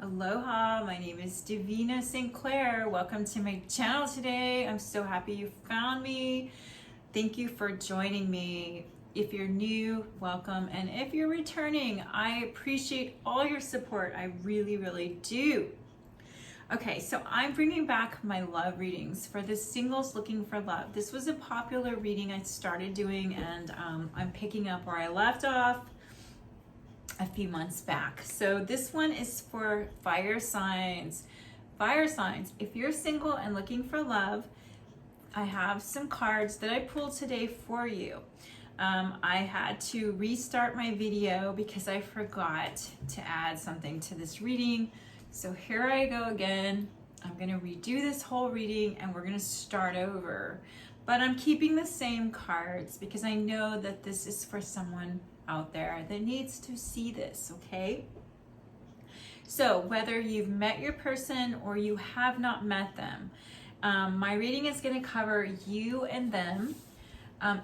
Aloha, my name is Devina Sinclair. Welcome to my channel today. I'm so happy you found me. Thank you for joining me. If you're new, welcome. And if you're returning, I appreciate all your support. I really, really do. Okay, so I'm bringing back my love readings for the singles looking for love. This was a popular reading I started doing, and I'm picking up where I left off a few months back. So this one is for fire signs. Fire signs, if you're single and looking for love, I have some cards that I pulled today for you. I had to restart my video because I forgot to add something to this reading. So here I go again. I'm gonna redo this whole reading and we're gonna start over. But I'm keeping the same cards because I know that this is for someone out there that needs to see this, okay? So whether you've met your person or you have not met them, my reading is going to cover you and them,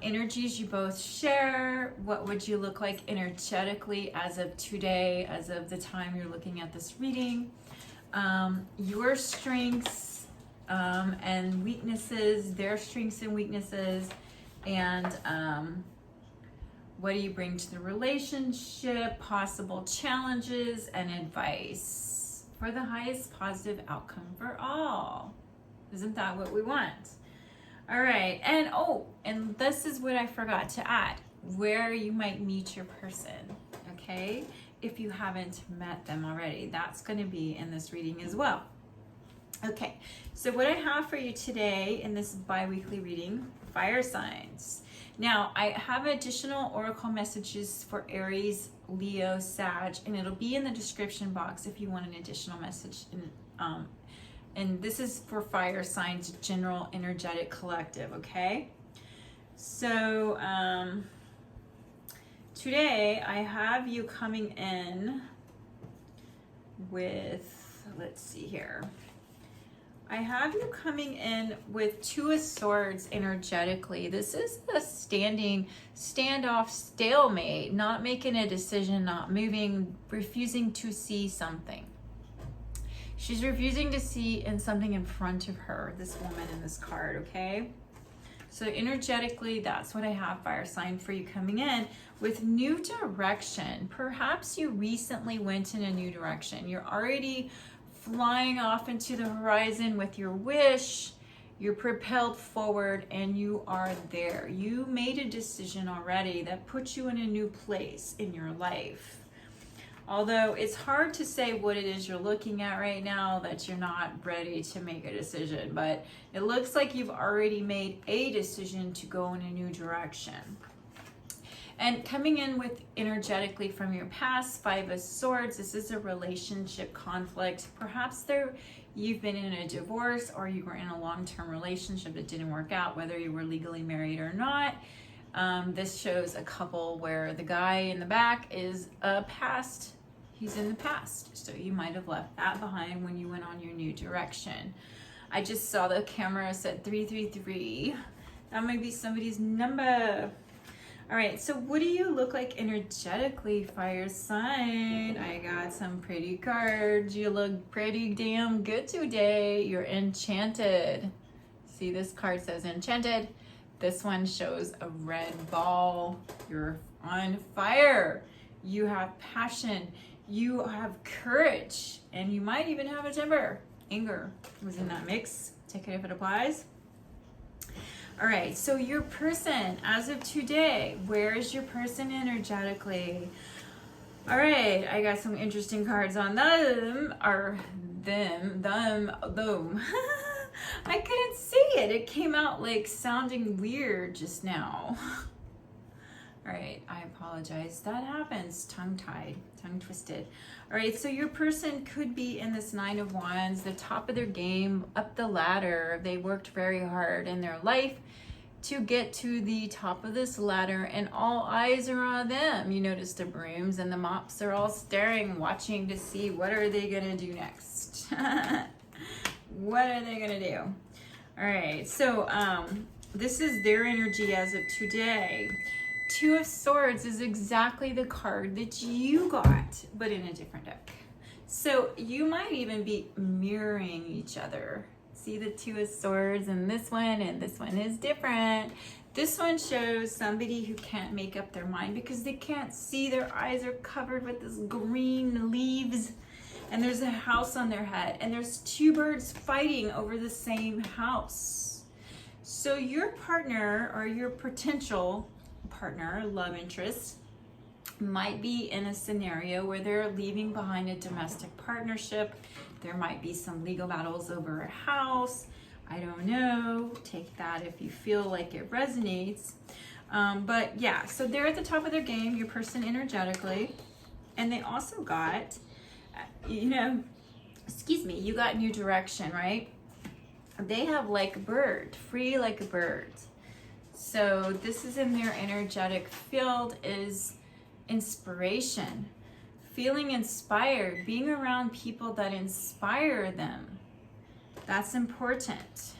energies you both share, what would you look like energetically as of today, as of the time you're looking at this reading, your strengths and weaknesses, their strengths and weaknesses, and what do you bring to the relationship, possible challenges, and advice for the highest positive outcome for all. Isn't that what we want? All right, and this is what I forgot to add, where you might meet your person, okay? If you haven't met them already, that's going to be in this reading as well. Okay, so what I have for you today in this bi-weekly reading, fire signs. Now, I have additional oracle messages for Aries, Leo, Sag, and it'll be in the description box if you want an additional message. And this is for fire signs, general energetic collective, okay? So, today I have you coming in with, let's see here. I have you coming in with Two of Swords energetically. This is a standoff, stalemate, not making a decision, not moving, refusing to see something. She's refusing to see something in front of her, this woman in this card, okay? So energetically, that's what I have, fire sign, for you coming in with new direction. Perhaps you recently went in a new direction. You're already flying off into the horizon with your wish, you're propelled forward and you are there. You made a decision already that puts you in a new place in your life. Although it's hard to say what it is you're looking at right now that you're not ready to make a decision, but it looks like you've already made a decision to go in a new direction. And coming in with energetically from your past, Five of Swords, this is a relationship conflict. Perhaps you've been in a divorce or you were in a long-term relationship that didn't work out, whether you were legally married or not. This shows a couple where the guy in the back is he's in the past. So you might have left that behind when you went on your new direction. I just saw the camera said 333. That might be somebody's number. All right, so what do you look like energetically, fire sign? I got some pretty cards. You look pretty damn good today. You're enchanted. See, this card says enchanted. This one shows a red ball. You're on fire. You have passion. You have courage. And you might even have a temper. Anger was in that mix. Take it if it applies. All right, so your person, as of today, where is your person energetically? All right, I got some interesting cards on them. I couldn't see it. It came out like sounding weird just now. All right, I apologize. That happens. Tongue-tied, tongue-twisted. All right, so your person could be in this Nine of Wands, the top of their game, up the ladder. They worked very hard in their life to get to the top of this ladder, and all eyes are on them. You notice the brooms and the mops are all staring, watching to see what are they gonna do next. What are they gonna do? All right, so this is their energy as of today. Two of Swords is exactly the card that you got, but in a different deck. So you might even be mirroring each other. See the Two of Swords and this one is different. This one shows somebody who can't make up their mind because they can't see. Their eyes are covered with this green leaves, and there's a house on their head, and there's two birds fighting over the same house. So your partner or your potential partner, love interest, might be in a scenario where they're leaving behind a domestic partnership. There might be some legal battles over a house. I don't know. Take that if you feel like it resonates. But yeah, so they're at the top of their game, your person energetically. And they also got, you got new direction, right? They have like a bird, free like a bird. So this is in their energetic field is inspiration, feeling inspired, being around people that inspire them. That's important.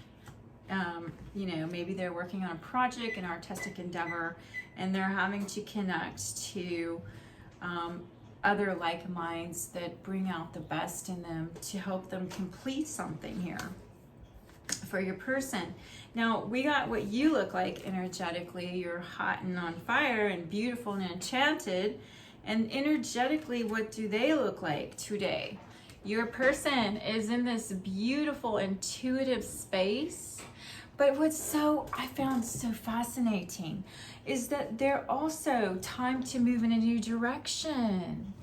Maybe they're working on a project, an artistic endeavor, and they're having to connect to other like minds that bring out the best in them to help them complete something here for your person. Now, we got what you look like energetically. You're hot and on fire and beautiful and enchanted. And energetically, what do they look like today? Your person is in this beautiful, intuitive space. But what's I found so fascinating is that they're also time to move in a new direction.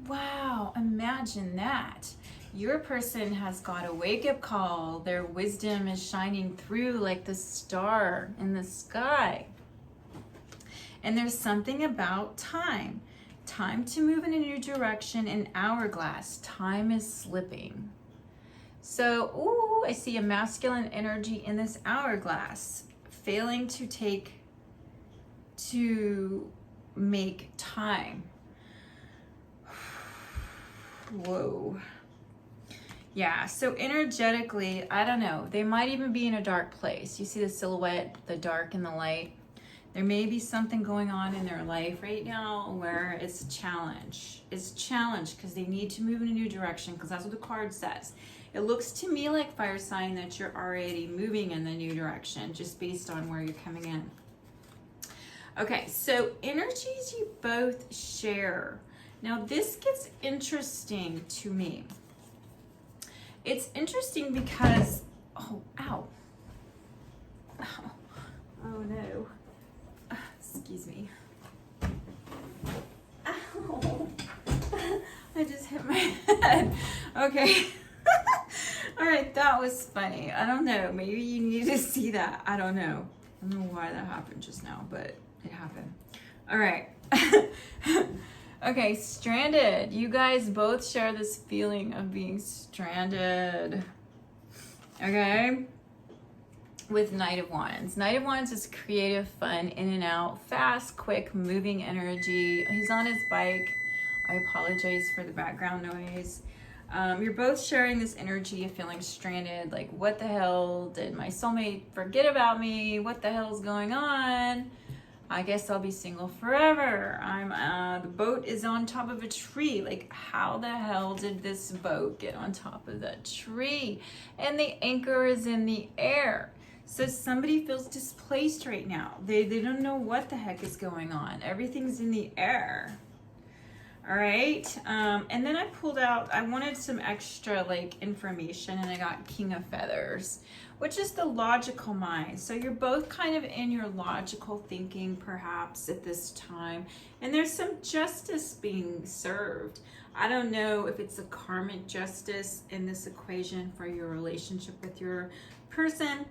Wow, imagine that. Your person has got a wake-up call. Their wisdom is shining through like the star in the sky. And there's something about time. Time to move in a new direction, an hourglass. Time is slipping. So, I see a masculine energy in this hourglass, failing to make time. Whoa. Yeah, so energetically, I don't know. They might even be in a dark place. You see the silhouette, the dark and the light. There may be something going on in their life right now where it's a challenge. It's a challenge because they need to move in a new direction because that's what the card says. It looks to me like fire sign that you're already moving in the new direction just based on where you're coming in. Okay, so energies you both share. Now this gets interesting to me. It's interesting because, oh no. Excuse me. Ow. I just hit my head. Okay. All right, that was funny. I don't know. Maybe you need to see that. I don't know. I don't know why that happened just now, but it happened. All right. Okay, stranded. You guys both share this feeling of being stranded. Okay? With Knight of Wands. Knight of Wands is creative, fun, in and out, fast, quick, moving energy. He's on his bike. I apologize for the background noise. You're both sharing this energy of feeling stranded. Like, what the hell? Did my soulmate forget about me? What the hell's going on? I guess I'll be single forever. The boat is on top of a tree. Like, how the hell did this boat get on top of that tree? And the anchor is in the air. So somebody feels displaced right now. They don't know what the heck is going on. Everything's in the air. All right. And then I pulled out, I wanted some extra information, and I got King of Feathers, which is the logical mind. So you're both kind of in your logical thinking perhaps at this time. And there's some justice being served. I don't know if it's a karmic justice in this equation for your relationship with your person.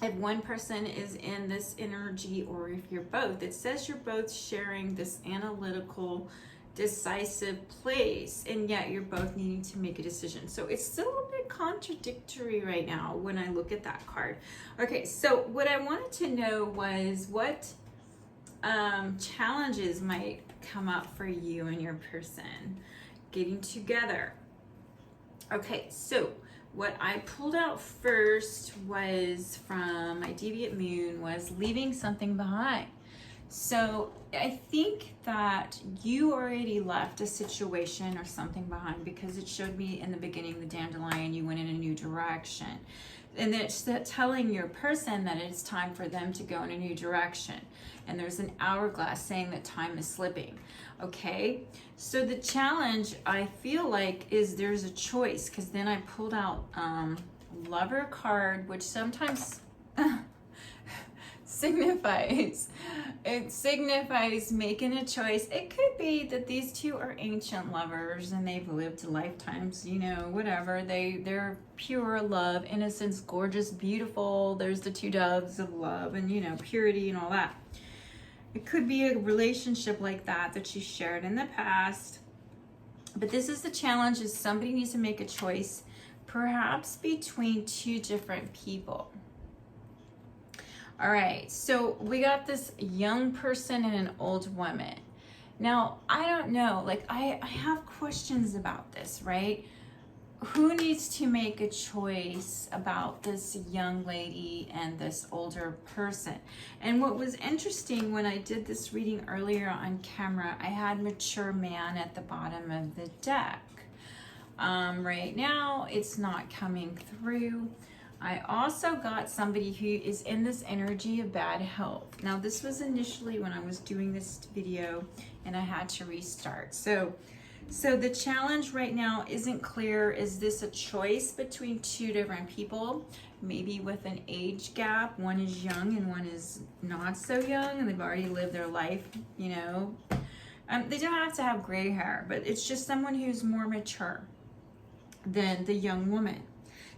If one person is in this energy, or if you're both, it says you're both sharing this analytical, decisive place, and yet you're both needing to make a decision. So it's still a bit contradictory right now when I look at that card. Okay, so what I wanted to know was what challenges might come up for you and your person getting together. Okay, so what I pulled out first was from my Deviant Moon was leaving something behind. So I think that you already left a situation or something behind, because it showed me in the beginning, the dandelion, you went in a new direction. And it's telling your person that it's time for them to go in a new direction. And there's an hourglass saying that time is slipping. Okay, so the challenge, I feel like, is there's a choice, because then I pulled out Lover card, which sometimes signifies making a choice. It could be that these two are ancient lovers and they've lived lifetimes, you know, whatever. They're pure love, innocence, gorgeous, beautiful. There's the two doves of love and, you know, purity and all that. It could be a relationship like that you shared in the past. But this is the challenge, is somebody needs to make a choice, perhaps between two different people. All right, so we got this young person and an old woman. Now, I don't know, like I have questions about this, right? Who needs to make a choice about this young lady and this older person? And what was interesting when I did this reading earlier on camera, I had mature man at the bottom of the deck. Right now, it's not coming through. I also got somebody who is in this energy of bad health. Now, this was initially when I was doing this video and I had to restart. So the challenge right now isn't clear. Is this a choice between two different people? Maybe with an age gap. One is young and one is not so young, and they've already lived their life, you know. They don't have to have gray hair, but it's just someone who's more mature than the young woman.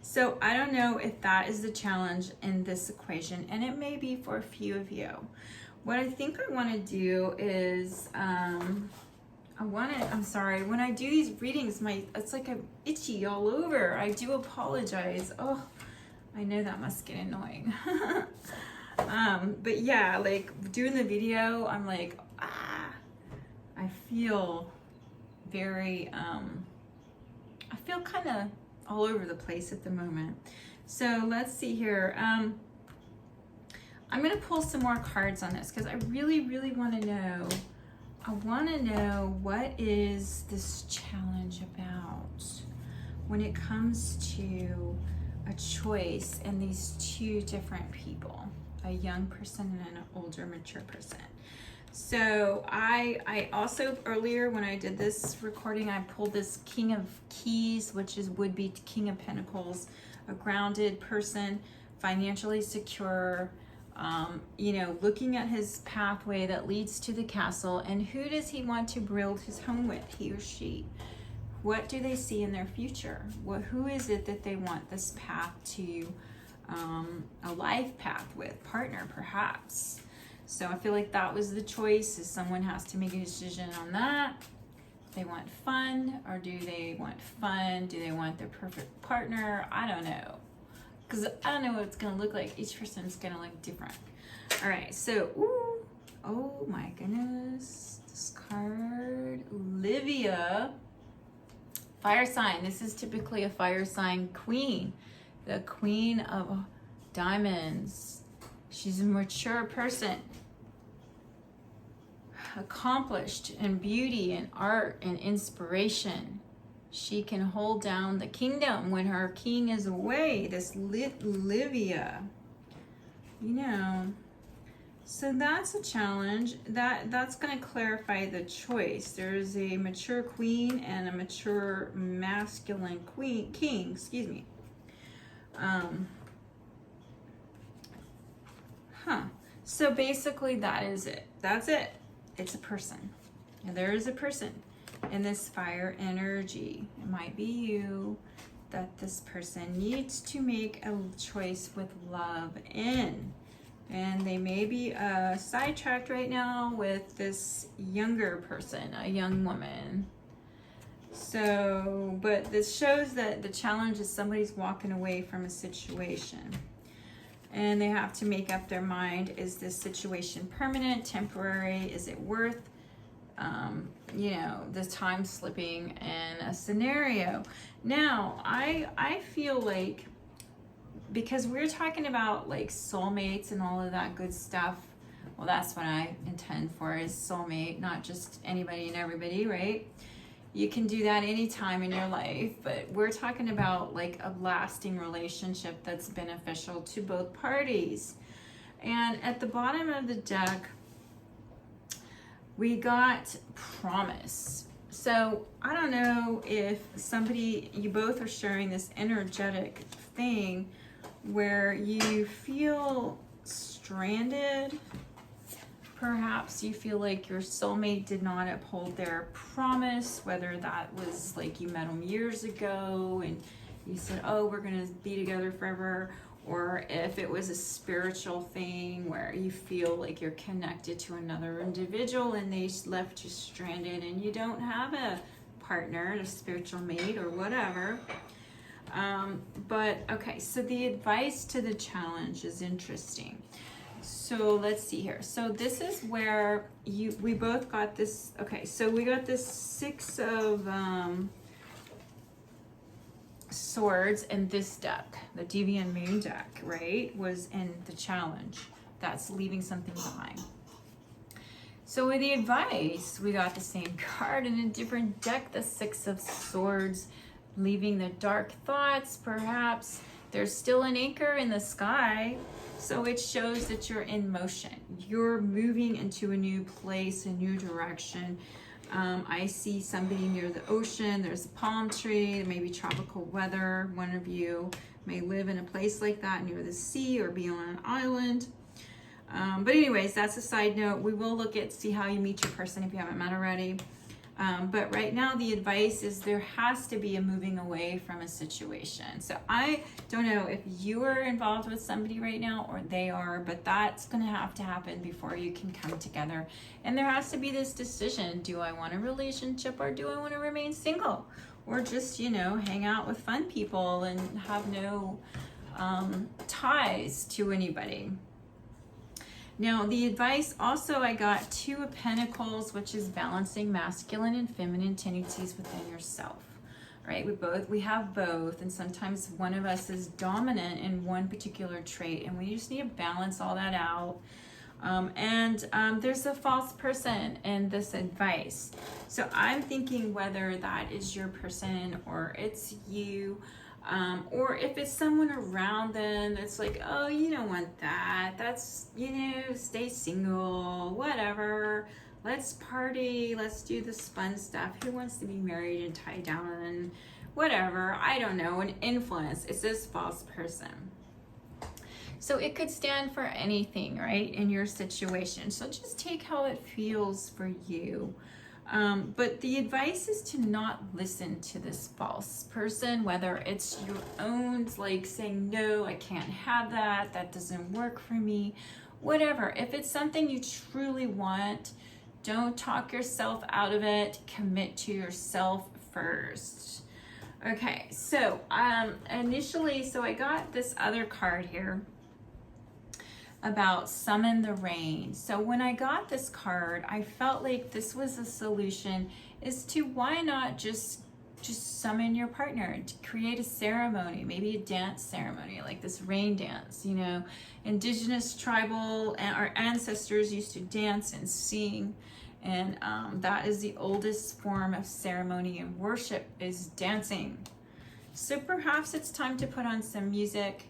So I don't know if that is the challenge in this equation, and it may be for a few of you. What I think I want to do is, I'm sorry, when I do these readings, it's like I'm itchy all over. I do apologize. Oh, I know that must get annoying. But yeah, like doing the video, I'm like, I feel very, I feel kind of all over the place at the moment. So let's see here. I'm going to pull some more cards on this because I really, really want to know. I want to know, what is this challenge about when it comes to a choice in these two different people, a young person and an older, mature person. So I also, earlier when I did this recording, I pulled this King of Keys, which would be King of Pentacles, a grounded person, financially secure, you know, looking at his pathway that leads to the castle. And who does he want to build his home with, he or she? What do they see in their future? Who is it that they want this path to, a life path with, partner perhaps? So I feel like that was the choice, is someone has to make a decision on that. They want fun, or do they want fun? Do they want their perfect partner? I don't know. Because I don't know what it's going to look like. Each person's going to look different. All right, so, ooh, oh my goodness. This card, Olivia. Fire sign. This is typically a fire sign queen. The Queen of Diamonds. She's a mature person. Accomplished in beauty and art and inspiration. She can hold down the kingdom when her king is away. This Olivia, you know. So that's a challenge. That's going to clarify the choice. There's a mature queen and a mature masculine king. Excuse me. So basically, that is it. That's it. It's a person. And there is a person in this fire energy. It might be you that this person needs to make a choice with love in. And they may be sidetracked right now with this younger person, a young woman. So, but this shows that the challenge is somebody's walking away from a situation. And they have to make up their mind. Is this situation permanent, temporary? Is it worth, you know, the time slipping in a scenario? Now, I feel like, because we're talking about like soulmates and all of that good stuff, Well, that's what I intend for, is soulmate, not just anybody and everybody, right? You can do that anytime in your life, but we're talking about like a lasting relationship that's beneficial to both parties. And at the bottom of the deck, we got promise. So I don't know if you both are sharing this energetic thing where you feel stranded. Perhaps you feel like your soulmate did not uphold their promise, whether that was like you met them years ago and you said, oh, we're going to be together forever, or if it was a spiritual thing where you feel like you're connected to another individual and they left you stranded and you don't have a partner, a spiritual mate or whatever. But okay, so the advice to the challenge is interesting. So let's see here. So this is where we both got this. Okay, so we got this 6 of Swords in this deck. The Deviant Moon deck, right, was in the challenge. That's leaving something behind. So with the advice, we got the same card in a different deck, the 6 of Swords, leaving the dark thoughts. Perhaps there's still an anchor in the sky. So it shows that you're in motion. You're moving into a new place, a new direction. I see somebody near the ocean. There's a palm tree, maybe tropical weather. One of you may live in a place like that near the sea or be on an island. But anyways, that's a side note. We will see how you meet your person if you haven't met already. But right now the advice is there has to be a moving away from a situation. So I don't know if you are involved with somebody right now or they are, but that's going to have to happen before you can come together. And there has to be this decision. Do I want a relationship or do I want to remain single? Or just, hang out with fun people and have no ties to anybody. Now, the advice also, I got 2 of Pentacles, which is balancing masculine and feminine tendencies within yourself, right? We have both, and sometimes one of us is dominant in one particular trait, and we just need to balance all that out. There's a false person in this advice. So I'm thinking whether that is your person or it's you. Or if it's someone around them that's like, oh, you don't want that. That's, stay single, whatever. Let's party. Let's do this fun stuff. Who wants to be married and tied down? Whatever. I don't know. An influence. It's this false person. So it could stand for anything, right, in your situation. So just take how it feels for you. But the advice is to not listen to this false person, whether it's your own, like saying, no, I can't have that. That doesn't work for me, whatever. If it's something you truly want, don't talk yourself out of it. Commit to yourself first. Okay, so initially, I got this other card here about summon the rain. So when I got this card, I felt like this was a solution, is to why not just summon your partner, to create a ceremony, maybe a dance ceremony like this rain dance. Indigenous tribal, our ancestors used to dance and sing, and that is the oldest form of ceremony and worship, is dancing. So perhaps it's time to put on some music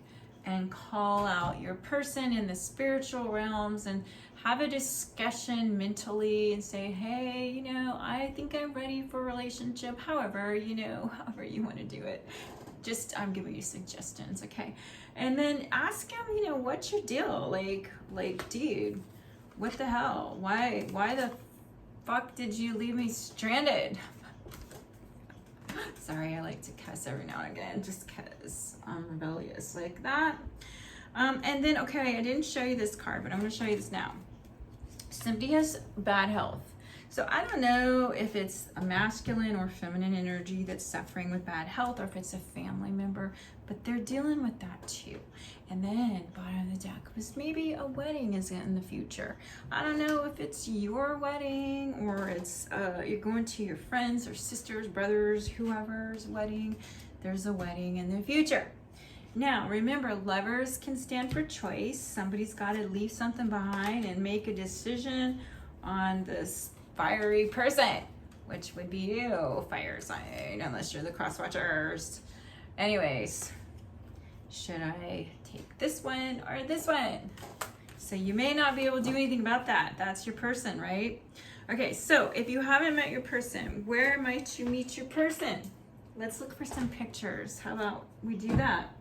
and call out your person in the spiritual realms and have a discussion mentally and say, hey, I think I'm ready for a relationship. However you want to do it. Just, I'm giving you suggestions, okay? And then ask him, what's your deal? Like, dude, what the hell? Why the fuck did you leave me stranded? Sorry, I like to cuss every now and again just because I'm rebellious like that. And then, okay, I didn't show you this card, but I'm going to show you this now. Somebody has bad health. So I don't know if it's a masculine or feminine energy that's suffering with bad health, or if it's a family member, but they're dealing with that too. And then bottom of the deck was maybe a wedding is in the future. I don't know if it's your wedding or it's you're going to your friends or sisters, brothers, whoever's wedding. There's a wedding in the future. Now, remember, lovers can stand for choice. Somebody's got to leave something behind and make a decision on this fiery person, which would be you, fire sign, unless you're the cross watchers. Anyways, should I take this one or this one? So you may not be able to do anything about that. That's your person, right? Okay, so if you haven't met your person, where might you meet your person? Let's look for some pictures. How about we do that?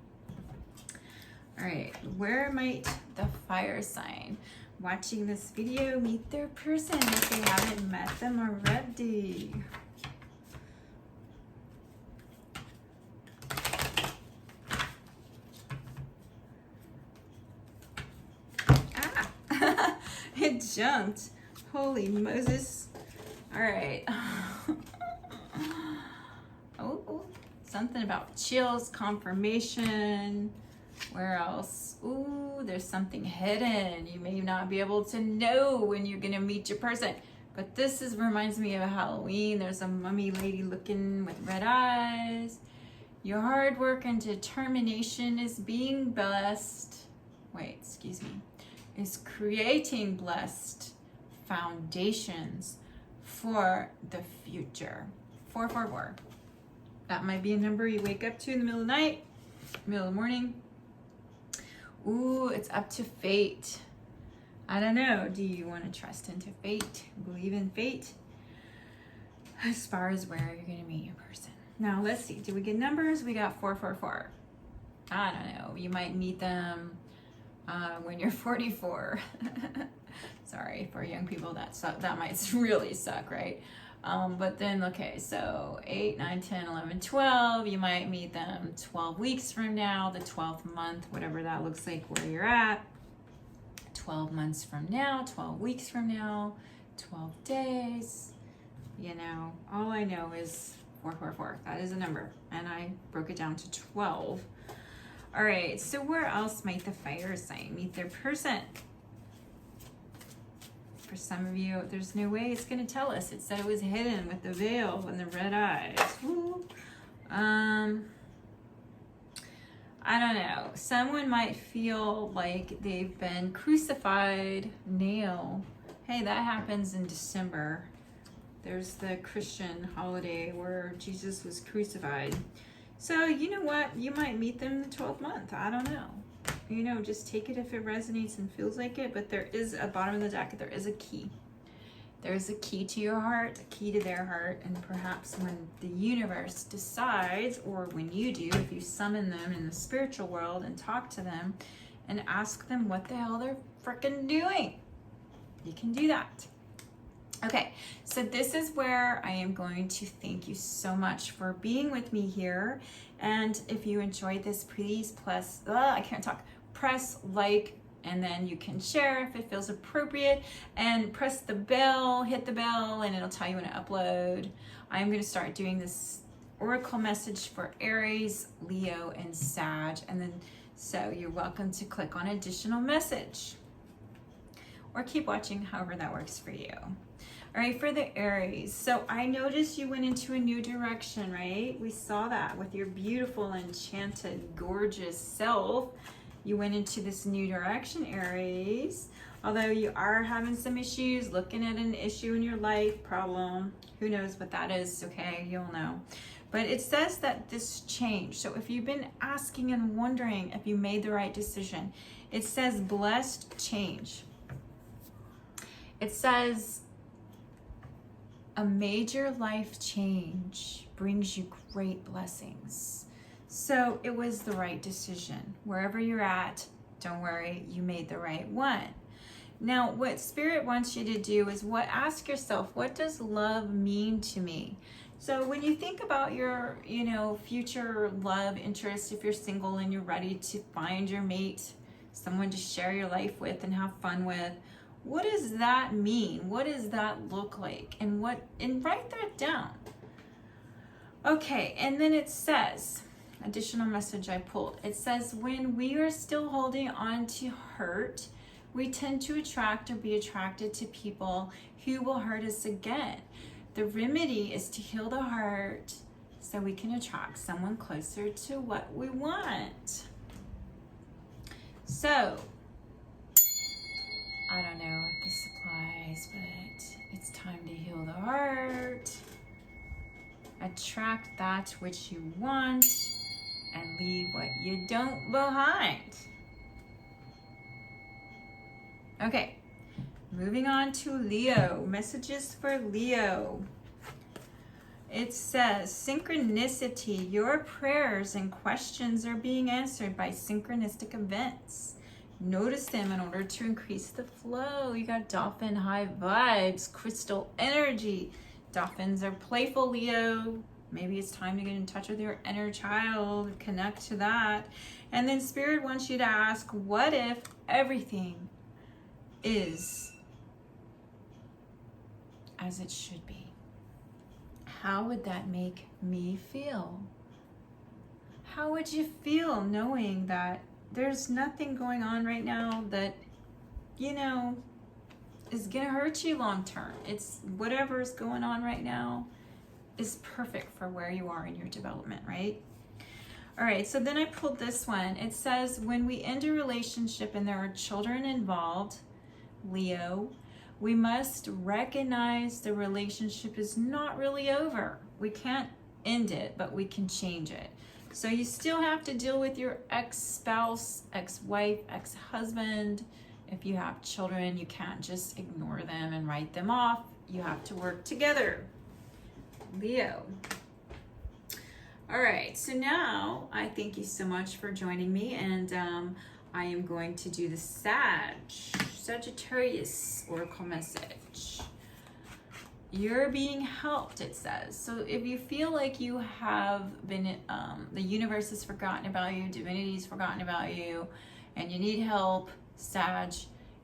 All right, where might the fire sign watching this video meet their person if they haven't met them already? Ah, it jumped. Holy Moses. All right. Oh, something about chills, confirmation. Where else? Ooh, there's something hidden. You may not be able to know when you're gonna meet your person. But this reminds me of Halloween. There's a mummy lady looking with red eyes. Your hard work and determination is being blessed. Wait, excuse me. Is creating blessed foundations for the future. 444. That might be a number you wake up to in the middle of the night, middle of the morning. Ooh, it's up to fate. I don't know. Do you want to trust into fate? Believe in fate? As far as where you're going to meet your person. Now, let's see. Do we get numbers? We got 444. I don't know. You might meet them when you're 44. Sorry, for young people, that might really suck, right? But then, okay, so 8, 9, 10, 11, 12, you might meet them 12 weeks from now, the 12th month, whatever that looks like where you're at. 12 months from now, 12 weeks from now, 12 days, you know, all I know is 444. That is a number, and I broke it down to 12. All right, so where else might the fire sign meet their person? For some of you, there's no way it's going to tell us. It said it was hidden with the veil and the red eyes. Woo. I don't know. Someone might feel like they've been crucified, nailed. Hey, that happens in December. There's the Christian holiday where Jesus was crucified. So, you know what? You might meet them in the 12th month. I don't know. You know, just take it if it resonates and feels like it. But there is a bottom of the deck. There is a key. There's a key to your heart, a key to their heart. And perhaps when the universe decides, or when you do, if you summon them in the spiritual world and talk to them and ask them what the hell they're freaking doing, you can do that. Okay, so this is where I am going to thank you so much for being with me here. And if you enjoyed this, please press like, and then you can share if it feels appropriate, and press the bell, hit the bell, and it'll tell you when I upload. I'm going to start doing this oracle message for Aries, Leo, and Sag. And then, so you're welcome to click on additional message or keep watching, however that works for you. All right, for the Aries. So I noticed you went into a new direction, right? We saw that with your beautiful, enchanted, gorgeous self. You went into this new direction, Aries. Although you are having some issues, looking at an issue in your life, problem. Who knows what that is, okay? You'll know. But it says that this change. So if you've been asking and wondering if you made the right decision, it says blessed change. It says a major life change brings you great blessings. So it was the right decision. Wherever you're at, don't worry, you made the right one. Now, what Spirit wants you to do is ask yourself, what does love mean to me? So when you think about your, future love interest, if you're single and you're ready to find your mate, someone to share your life with and have fun with, what does that mean? What does that look like? And write that down. Okay, and then it says, additional message I pulled. It says, when we are still holding on to hurt, we tend to attract or be attracted to people who will hurt us again. The remedy is to heal the heart so we can attract someone closer to what we want. So, I don't know if this applies, but it's time to heal the heart. Attract that which you want and leave what you don't behind. Okay, moving on to Leo. Messages for Leo. It says, synchronicity. Your prayers and questions are being answered by synchronistic events. Notice them in order to increase the flow. You got dolphin high vibes, crystal energy. Dolphins are playful, Leo. Maybe it's time to get in touch with your inner child, connect to that. And then Spirit wants you to ask, what if everything is as it should be? How would that make me feel? How would you feel knowing that there's nothing going on right now that, you know, is gonna hurt you long term? It's whatever is going on right now is perfect for where you are in your development, right? All right, so then I pulled this one. It says, when we end a relationship and there are children involved, Leo, we must recognize the relationship is not really over. We can't end it, but we can change it. So you still have to deal with your ex-spouse, ex-wife, ex-husband. If you have children, you can't just ignore them and write them off. You have to work together. Leo. All right, so now I thank you so much for joining me, and I am going to do the Sagittarius Oracle message. You're being helped, it says. So if you feel like you have been, the universe has forgotten about you, divinity's forgotten about you, and you need help, Sag,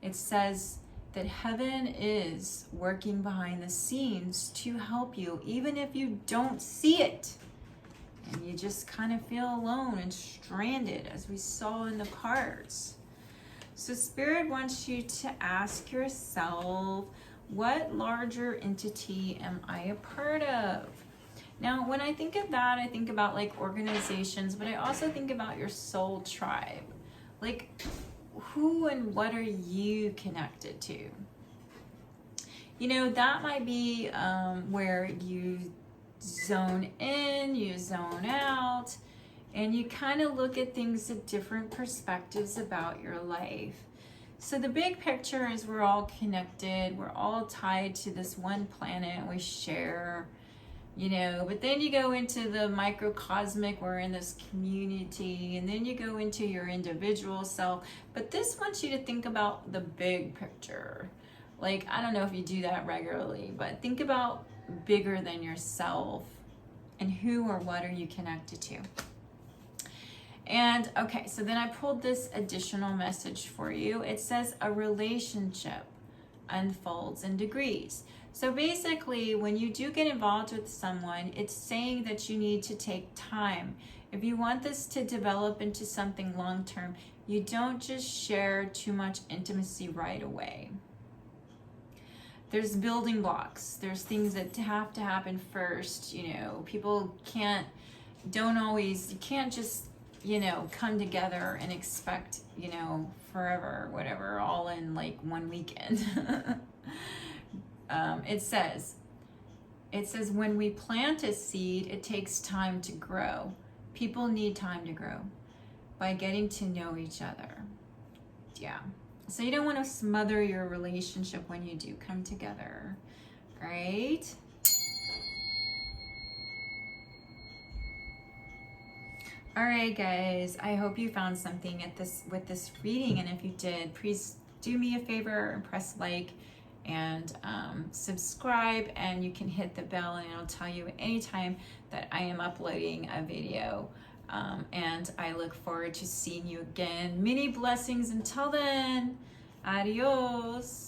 it says that heaven is working behind the scenes to help you, even if you don't see it. And you just kind of feel alone and stranded, as we saw in the cards. So Spirit wants you to ask yourself, what larger entity am I a part of? Now, when I think of that, I think about like organizations, but I also think about your soul tribe. Like, who and what are you connected to? You know, that might be where you zone in, you zone out, and you kind of look at things at different perspectives about your life. So the big picture is we're all connected, we're all tied to this one planet, we share, you know, but then you go into the microcosmic, we're in this community, and then you go into your individual self. But this wants you to think about the big picture. Like, I don't know if you do that regularly, but think about bigger than yourself and who or what are you connected to. And okay, so then I pulled this additional message for you. It says a relationship unfolds in degrees. So basically, when you do get involved with someone, it's saying that you need to take time. If you want this to develop into something long-term, you don't just share too much intimacy right away. There's building blocks. There's things that have to happen first. You know, people you can't just, you know, come together and expect, you know, forever, whatever, all in like one weekend. It says when we plant a seed, it takes time to grow. People need time to grow by getting to know each other. Yeah. So you don't want to smother your relationship when you do come together, right? All right, guys, I hope you found something with this reading, and if you did, please do me a favor and press like and subscribe, and you can hit the bell and it'll tell you anytime that I am uploading a video. And I look forward to seeing you again. Many blessings until then. Adios.